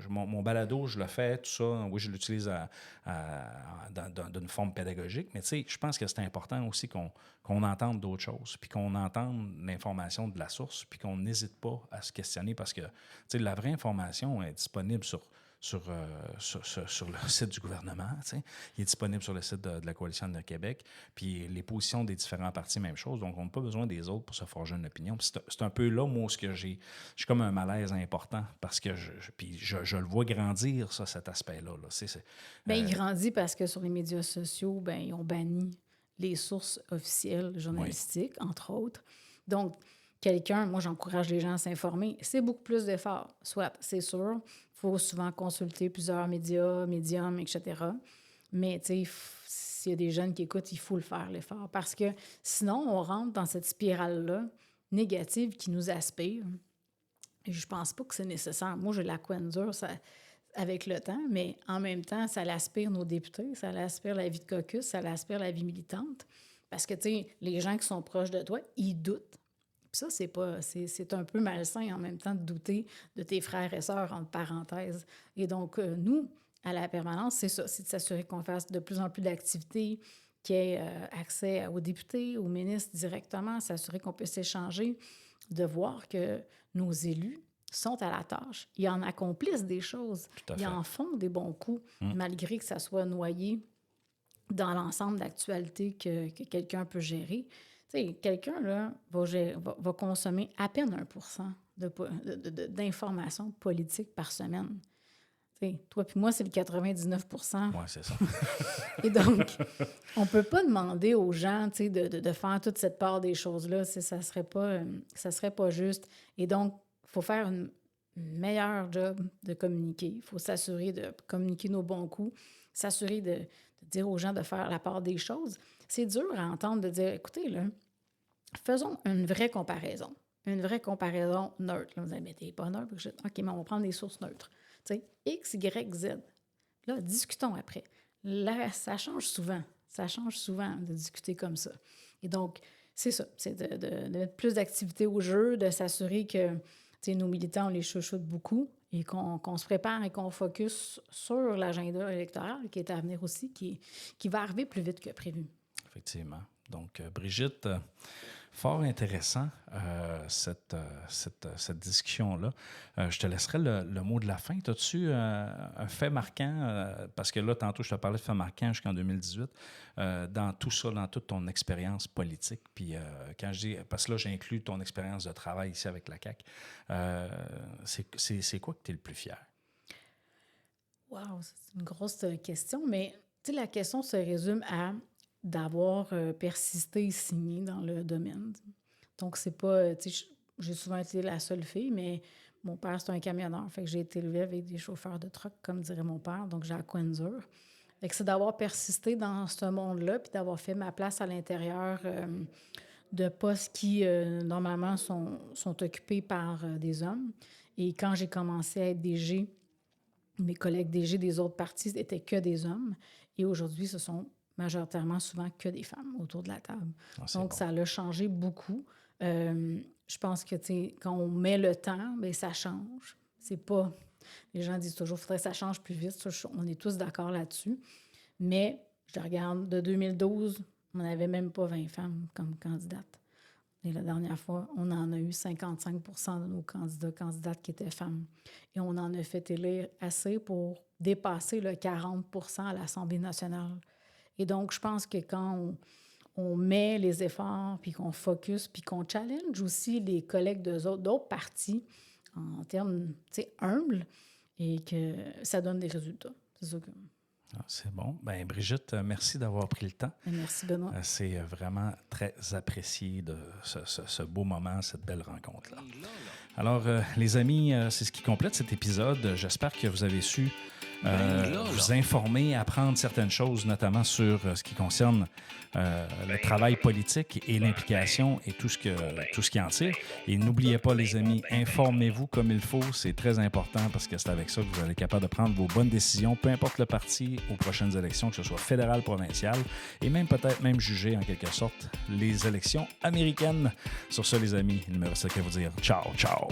mon balado, je le fais, tout ça, oui, je l'utilise d'une forme pédagogique, mais tu sais, je pense que c'est important aussi qu'on entende d'autres choses, puis qu'on entende l'information de la source, puis qu'on n'hésite pas à se questionner, parce que, tu sais, la vraie information est disponible sur sur le site du gouvernement. T'sais. Il est disponible sur le site de la Coalition de Québec. Puis les positions des différents partis, même chose. Donc, on n'a pas besoin des autres pour se forger une opinion. Puis c'est un peu là, moi, ce que j'ai comme un malaise important parce que je le vois grandir, ça, cet aspect-là. Là. Il grandit parce que sur les médias sociaux, ils ont banni les sources officielles journalistiques, entre autres. Donc, moi, j'encourage les gens à s'informer. C'est beaucoup plus d'efforts. Soit, c'est sûr, il faut souvent consulter plusieurs médiums, etc. Mais, tu sais, s'il y a des jeunes qui écoutent, il faut le faire, l'effort. Parce que sinon, on rentre dans cette spirale-là négative qui nous aspire. Et je pense pas que c'est nécessaire. Moi, j'ai la couenne dure avec le temps, mais en même temps, ça l'aspire nos députés, ça l'aspire la vie de caucus, ça l'aspire la vie militante. Parce que, tu sais, les gens qui sont proches de toi, ils doutent. Puis ça, c'est un peu malsain en même temps de douter de tes frères et sœurs, entre parenthèses. Et donc, nous, à la permanence, c'est ça, c'est de s'assurer qu'on fasse de plus en plus d'activités, qu'il y ait accès aux députés, aux ministres directement, s'assurer qu'on puisse échanger, de voir que nos élus sont à la tâche. Ils en accomplissent des choses. Ils en font des bons coups, malgré que ça soit noyé dans l'ensemble d'actualités que quelqu'un peut gérer. Tu sais, quelqu'un là, va consommer à peine 1% d'informations politiques par semaine. Tu sais, toi puis moi, c'est le 99%. Oui, c'est ça. Et donc, on ne peut pas demander aux gens, tu sais, de faire toute cette part des choses-là. Ça serait pas juste. Et donc, il faut faire une meilleure job de communiquer. Il faut s'assurer de communiquer nos bons coups, s'assurer de dire aux gens de faire la part des choses. C'est dur à entendre de dire, écoutez, là, faisons une vraie comparaison neutre. Là, vous allez mettre, t'es pas neutre. OK, mais on va prendre des sources neutres. Tu sais, X, Y, Z. Là, discutons après. Là, ça change souvent. Ça change souvent de discuter comme ça. Et donc, c'est ça. C'est de mettre plus d'activité au jeu, de s'assurer que nos militants, on les chouchoute beaucoup et qu'on se prépare et qu'on focus sur l'agenda électoral qui est à venir aussi, qui va arriver plus vite que prévu. Effectivement. Donc, Brigitte, fort intéressant cette discussion-là. Je te laisserai le mot de la fin. As-tu un fait marquant, parce que là, tantôt, je te parlais de fait marquant jusqu'en 2018, dans tout ça, dans toute ton expérience politique, puis quand je dis, parce que là, j'inclus ton expérience de travail ici avec la CAQ, c'est quoi que tu es le plus fier? Wow, c'est une grosse question, mais la question se résume à d'avoir persisté et signé dans le domaine. Donc, c'est pas... j'ai souvent été la seule fille, mais mon père, c'est un camionneur. Fait que j'ai été élevée avec des chauffeurs de truck, comme dirait mon père. Donc, j'ai la couenne dure. Fait que c'est d'avoir persisté dans ce monde-là puis d'avoir fait ma place à l'intérieur de postes qui, normalement, sont occupés par des hommes. Et quand j'ai commencé à être DG, mes collègues DG des autres partis n'étaient que des hommes. Et aujourd'hui, ce sont majoritairement souvent que des femmes autour de la table. Donc, bon. Ça l'a changé beaucoup. Je pense que, quand on met le temps, bien, ça change. C'est pas... Les gens disent toujours qu'il faudrait que ça change plus vite. On est tous d'accord là-dessus. Mais, je regarde, de 2012, on n'avait même pas 20 femmes comme candidates. Et la dernière fois, on en a eu 55% de nos candidates qui étaient femmes. Et on en a fait élire assez pour dépasser le 40% à l'Assemblée nationale. Et donc, je pense que quand on met les efforts, puis qu'on focus, puis qu'on challenge aussi les collègues d'autres partis en termes humbles, et que ça donne des résultats. C'est ça que... C'est bon. Bien, Brigitte, merci d'avoir pris le temps. Merci, Benoît. C'est vraiment très apprécié de ce beau moment, cette belle rencontre-là. Alors, les amis, c'est ce qui complète cet épisode. J'espère que vous avez su vous informer, apprendre certaines choses, notamment sur ce qui concerne le travail politique et l'implication et tout ce qui en tire. Et n'oubliez pas, les amis, informez-vous comme il faut. C'est très important parce que c'est avec ça que vous allez être capable de prendre vos bonnes décisions, peu importe le parti aux prochaines élections, que ce soit fédéral, provincial, et même peut-être même juger en quelque sorte les élections américaines. Sur ce, les amis, il ne me reste qu'à vous dire ciao, ciao!